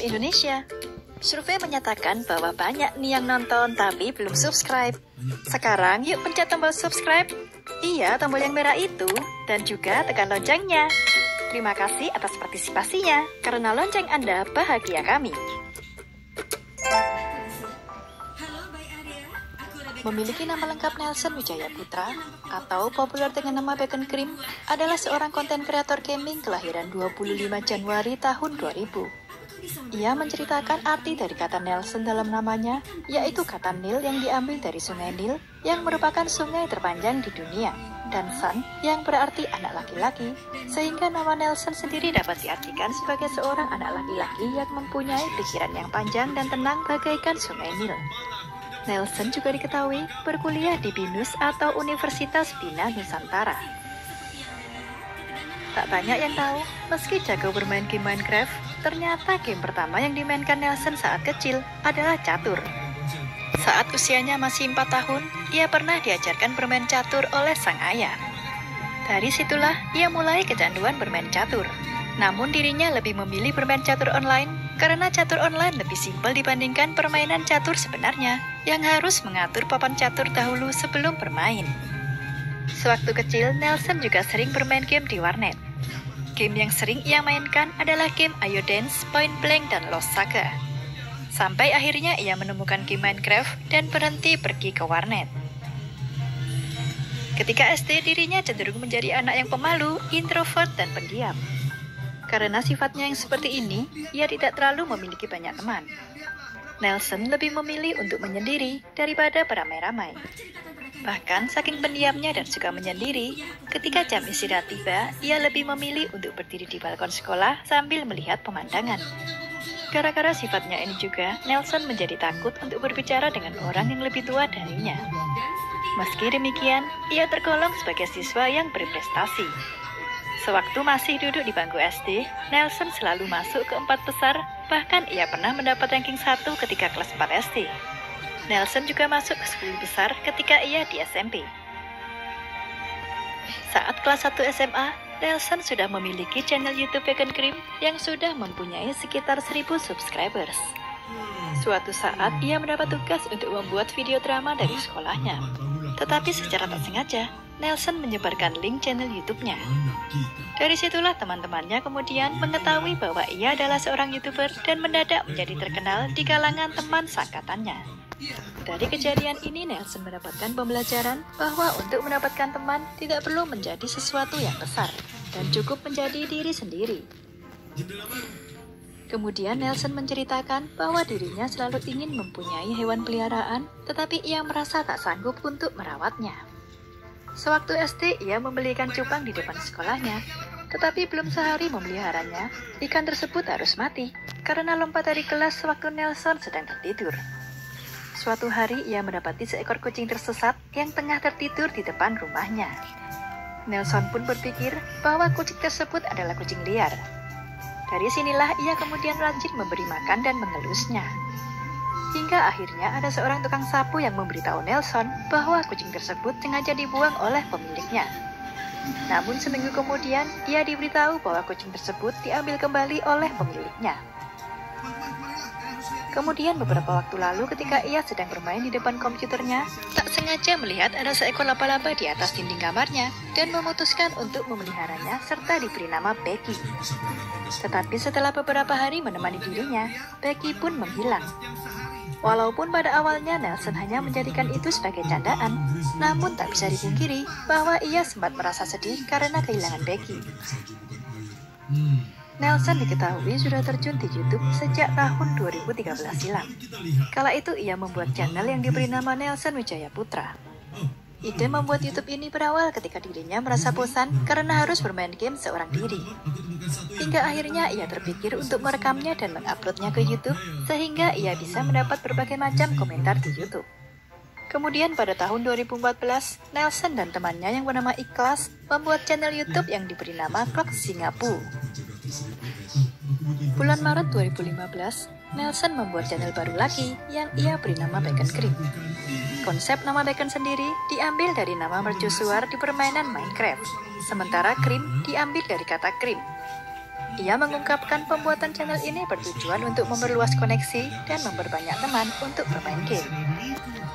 Indonesia. Survei menyatakan bahwa banyak nih yang nonton tapi belum subscribe. Sekarang yuk pencet tombol subscribe. Iya, tombol yang merah itu. Dan juga tekan loncengnya. Terima kasih atas partisipasinya. Karena lonceng Anda bahagia kami. Memiliki nama lengkap Nelson Wijaya Putra atau populer dengan nama Bacon Cream adalah seorang konten kreator gaming kelahiran 25 Januari tahun 2000. Ia menceritakan arti dari kata Nelson dalam namanya, yaitu kata Nil yang diambil dari sungai Nil yang merupakan sungai terpanjang di dunia, dan Son yang berarti anak laki-laki, sehingga nama Nelson sendiri dapat diartikan sebagai seorang anak laki-laki yang mempunyai pikiran yang panjang dan tenang bagaikan sungai Nil. Nelson juga diketahui berkuliah di BINUS atau Universitas Bina Nusantara. Tak banyak yang tahu, meski jago bermain game Minecraft, ternyata game pertama yang dimainkan Nelson saat kecil adalah catur. Saat usianya masih 4 tahun, ia pernah diajarkan bermain catur oleh sang ayah. Dari situlah ia mulai kecanduan bermain catur. Namun dirinya lebih memilih bermain catur online karena catur online lebih simpel dibandingkan permainan catur sebenarnya yang harus mengatur papan catur dahulu sebelum bermain. Sewaktu kecil, Nelson juga sering bermain game di warnet. Game yang sering ia mainkan adalah game Ayo Dance, Point Blank, dan Lost Saga. Sampai akhirnya ia menemukan game Minecraft dan berhenti pergi ke warnet. Ketika SD, dirinya cenderung menjadi anak yang pemalu, introvert, dan pendiam. Karena sifatnya yang seperti ini, ia tidak terlalu memiliki banyak teman. Nelson lebih memilih untuk menyendiri daripada beramai-ramai. Bahkan saking pendiamnya dan suka menyendiri, ketika jam istirahat tiba, ia lebih memilih untuk berdiri di balkon sekolah sambil melihat pemandangan. Gara-gara sifatnya ini juga, Nelson menjadi takut untuk berbicara dengan orang yang lebih tua darinya. Meski demikian, ia tergolong sebagai siswa yang berprestasi. Sewaktu masih duduk di bangku SD, Nelson selalu masuk ke 4 besar, bahkan ia pernah mendapat ranking 1 ketika kelas 4 SD. Nelson juga masuk ke 10 besar ketika ia di SMP. Saat kelas 1 SMA, Nelson sudah memiliki channel YouTube Bacon Cream yang sudah mempunyai sekitar 1000 subscribers. Suatu saat, ia mendapat tugas untuk membuat video drama dari sekolahnya. Tetapi secara tak sengaja, Nelson menyebarkan link channel YouTube-nya. Dari situlah teman-temannya kemudian mengetahui bahwa ia adalah seorang YouTuber dan mendadak menjadi terkenal di kalangan teman seangkatannya. Dari kejadian ini, Nelson mendapatkan pembelajaran bahwa untuk mendapatkan teman tidak perlu menjadi sesuatu yang besar dan cukup menjadi diri sendiri. Kemudian Nelson menceritakan bahwa dirinya selalu ingin mempunyai hewan peliharaan, tetapi ia merasa tak sanggup untuk merawatnya. Sewaktu SD, ia membelikan cupang di depan sekolahnya, tetapi belum sehari memeliharanya, ikan tersebut harus mati karena lompat dari kelas sewaktu Nelson sedang tertidur. Suatu hari, ia mendapati seekor kucing tersesat yang tengah tertidur di depan rumahnya. Nelson pun berpikir bahwa kucing tersebut adalah kucing liar. Dari sinilah ia kemudian rajin memberi makan dan mengelusnya. Hingga akhirnya ada seorang tukang sapu yang memberitahu Nelson bahwa kucing tersebut sengaja dibuang oleh pemiliknya. Namun seminggu kemudian, ia diberitahu bahwa kucing tersebut diambil kembali oleh pemiliknya. Kemudian beberapa waktu lalu ketika ia sedang bermain di depan komputernya, tak sengaja melihat ada seekor laba-laba di atas dinding kamarnya dan memutuskan untuk memeliharanya serta diberi nama Becky. Tetapi setelah beberapa hari menemani dirinya, Becky pun menghilang. Walaupun pada awalnya Nelson hanya menjadikan itu sebagai candaan, namun tak bisa dipungkiri bahwa ia sempat merasa sedih karena kehilangan Becky. Nelson diketahui sudah terjun di YouTube sejak tahun 2013 silam. Kala itu ia membuat channel yang diberi nama Nelson Wijaya Putra. Ide membuat YouTube ini berawal ketika dirinya merasa bosan karena harus bermain game seorang diri. Hingga akhirnya ia terpikir untuk merekamnya dan menguploadnya ke YouTube, sehingga ia bisa mendapat berbagai macam komentar di YouTube. Kemudian pada tahun 2014, Nelson dan temannya yang bernama Ikhlas membuat channel YouTube yang diberi nama Clock Singapu. Bulan Maret 2015, Nelson membuat channel baru lagi yang ia beri nama Bacon Cream. Konsep nama Bacon sendiri diambil dari nama mercusuar di permainan Minecraft, sementara Cream diambil dari kata cream. Ia mengungkapkan pembuatan channel ini bertujuan untuk memperluas koneksi dan memperbanyak teman untuk bermain game.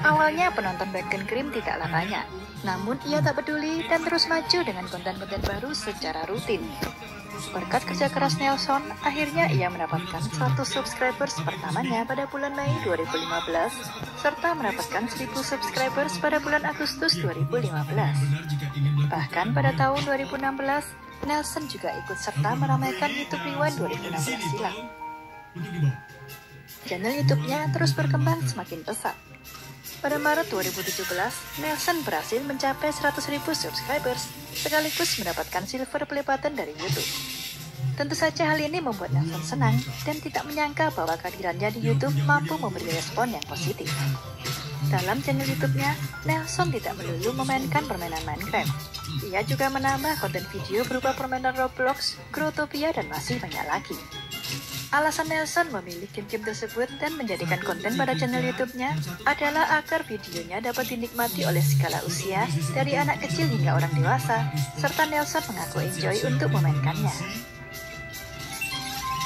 Awalnya penonton Bacon Cream tidaklah banyak, namun ia tak peduli dan terus maju dengan konten-konten baru secara rutin. Berkat kerja keras Nelson, akhirnya ia mendapatkan 100 subscribers pertamanya pada bulan Mei 2015, serta mendapatkan 1000 subscribers pada bulan Agustus 2015. Bahkan pada tahun 2016, Nelson juga ikut serta meramaikan YouTube Rewind 2016 silam. Channel YouTube-nya terus berkembang semakin pesat. Pada Maret 2017, Nelson berhasil mencapai 100.000 subscribers, sekaligus mendapatkan silver pelipatan dari YouTube. Tentu saja hal ini membuat Nelson senang dan tidak menyangka bahwa kehadirannya di YouTube mampu memberi respon yang positif. Dalam channel YouTube-nya, Nelson tidak melulu memainkan permainan Minecraft. Ia juga menambah konten video berupa permainan Roblox, Growtopia, dan masih banyak lagi. Alasan Nelson memilih game-game tersebut dan menjadikan konten pada channel YouTube-nya adalah agar videonya dapat dinikmati oleh segala usia, dari anak kecil hingga orang dewasa, serta Nelson mengaku enjoy untuk memainkannya.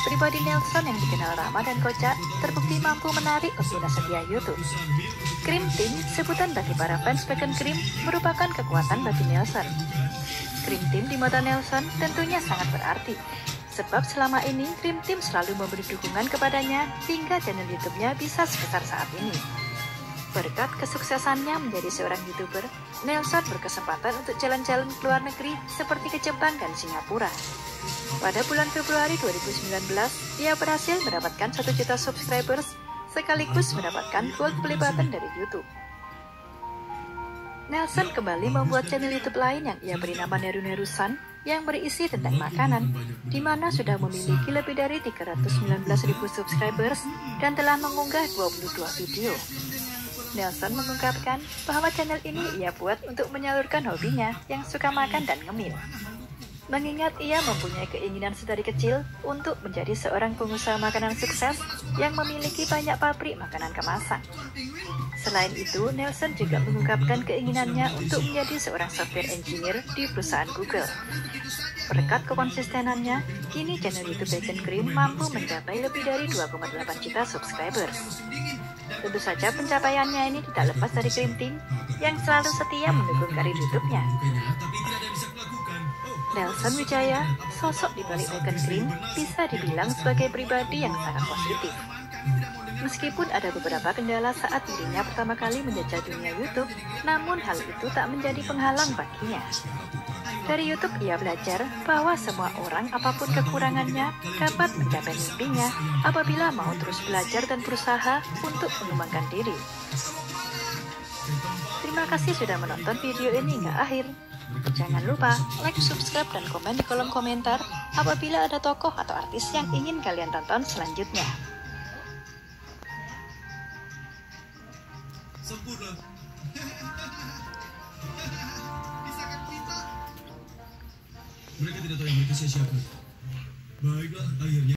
Pribadi Nelson yang dikenal ramah dan kocak terbukti mampu menarik pengguna setia YouTube. Cream Team, sebutan bagi para fans Bacon Cream, merupakan kekuatan bagi Nelson. Cream Team di mata Nelson tentunya sangat berarti, sebab selama ini Cream Team selalu memberi dukungan kepadanya hingga channel YouTube-nya bisa sebesar saat ini. Berkat kesuksesannya menjadi seorang YouTuber, Nelson berkesempatan untuk jalan-jalan ke luar negeri seperti ke Jepang dan Singapura. Pada bulan Februari 2019, ia berhasil mendapatkan 1 juta subscribers sekaligus mendapatkan gold pelipatan dari YouTube. Nelson kembali membuat channel YouTube lain yang ia beri nama Neru-Nerusan yang berisi tentang makanan, di mana sudah memiliki lebih dari 319.000 subscribers dan telah mengunggah 22 video. Nelson mengungkapkan bahwa channel ini ia buat untuk menyalurkan hobinya yang suka makan dan ngemil. Mengingat ia mempunyai keinginan sedari kecil untuk menjadi seorang pengusaha makanan sukses yang memiliki banyak pabrik makanan kemasan. Selain itu, Nelson juga mengungkapkan keinginannya untuk menjadi seorang software engineer di perusahaan Google. Berkat kekonsistenannya, kini channel YouTube Bacon Cream mampu mencapai lebih dari 2,8 juta subscribers. Tentu saja pencapaiannya ini tidak lepas dari Cream Team yang selalu setia mendukung karir YouTube-nya. Nelson Wijaya, sosok di balik Bacon Cream, bisa dibilang sebagai pribadi yang sangat positif. Meskipun ada beberapa kendala saat dirinya pertama kali menjajal dunia YouTube, namun hal itu tak menjadi penghalang baginya. Dari YouTube ia belajar bahwa semua orang apapun kekurangannya dapat mencapai mimpinya apabila mau terus belajar dan berusaha untuk mengembangkan diri. Terima kasih sudah menonton video ini hingga akhir. Jangan lupa like, subscribe, dan komen di kolom komentar apabila ada tokoh atau artis yang ingin kalian tonton selanjutnya. Mereka tidak tahu yang mereka siapa. Baiklah, akhirnya